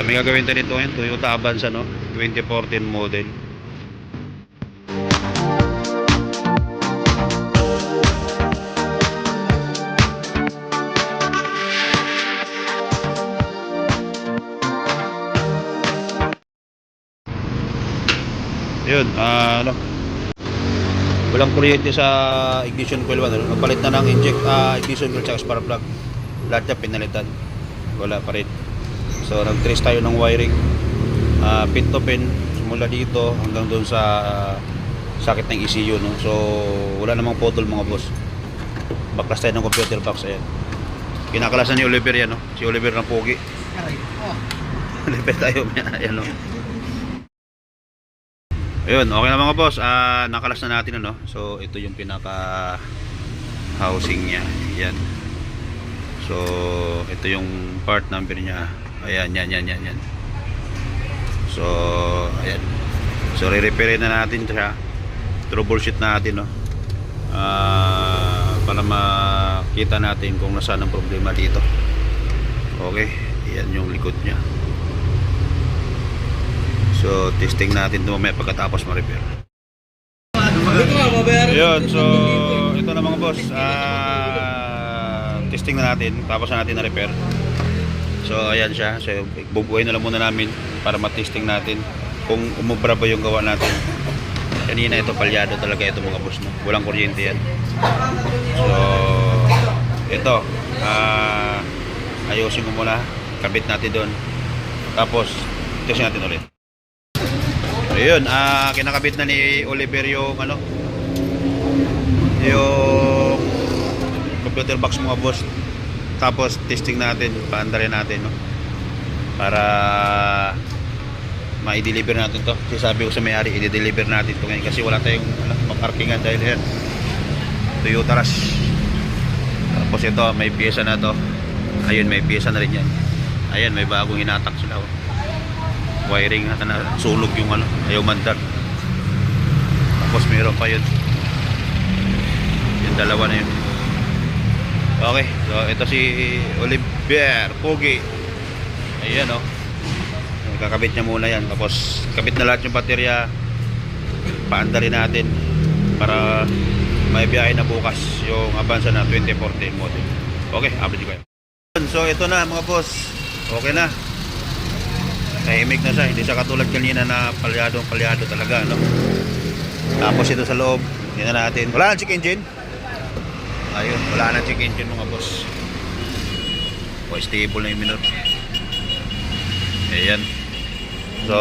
May gagawin tayo nito ngayon, Toyota Avanza, no? 2014 model. Yun, ano, walang kuryente sa ignition coil 1, ano? Nagpalit na ng ignition coil at spark plug. Lahat niya pinalitan, wala pa rin. So nag-trace tayo ng wiring, pin to pin, simula dito hanggang doon sa sakit ng ECU, no? So wala namang potol mga boss. Baklas tayo ng computer box. Ayan, kinakalasan ni Oliver yan, no? Si Oliver ng pogi. Oliver tayo. Ayan, no? Ayun, okay na mga boss. Nakalas na natin, ano? So ito yung pinaka housing niya. Yan. So ito yung part number niya. Ayan, yan. So ayan. So re-repair na natin siya. Troubleshoot natin, no? Para makita natin kung nasaan ang problema dito. Okay, yan yung likod niya. So testing natin ito mamaya pagkatapos ma-repair. Yun, so ito na mga boss, testing na natin, tapos na natin na-repair. So ayan siya. So bubuuin na lang muna namin para ma-testing natin kung umubra ba yung gawa natin. Kanina ito palyado talaga ito mga boss, no? Walang kuryente yan. So ito, ayusin ko muna, kabit natin doon, tapos testing natin ulit. Ayun, kinakabit na ni Oliver yung ano, yung computer box mga boss. Tapos testing natin, paandarin natin, no? Para ma-deliver natin to. Kasi sabi ko sa may-ari, i-deliver natin to ngayon kasi wala tayong parkingan dahil yan Toyota Rush. Tapos ito, may pyesa na to. Ayun, may pyesa na rin yan. Ayan, may bagong hinatak sila, oh. Wiring na sunog yung ano, ayaw mandar. Tapos mayroon pa yun, yung dalawa na yun. Okay, so ito si Oliver Pogi. Ayan, oh, kakabit niya muna yan. Tapos kabit na lahat yung baterya, paandarin natin para may biyahe na bukas yung Avanza na 2014 model. Okay, update ko. So ito na mga boss, okay na, tahimik na siya, hindi siya katulad kanina na palyado talaga, no? Tapos ito sa loob, tingnan natin. Wala nang check engine. Ayun, wala nang check engine mga boss. O stable na yung minor. Ayan. So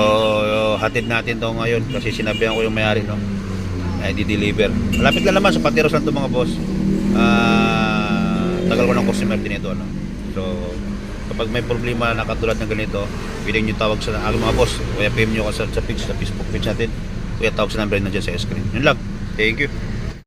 hatid natin to ngayon kasi sinabihan ko yung may-ari, no? Ay di-deliver. Malapit lang naman, sa Pateros lang to mga boss. Tagal ko ng customer din ito, no? So kapag may problema na katulad ng ganito, pwede nyo tawag sa mga boss, kaya PM nyo sa Facebook page natin, kaya tawag sa number na dyan sa screen. Yun lang, thank you.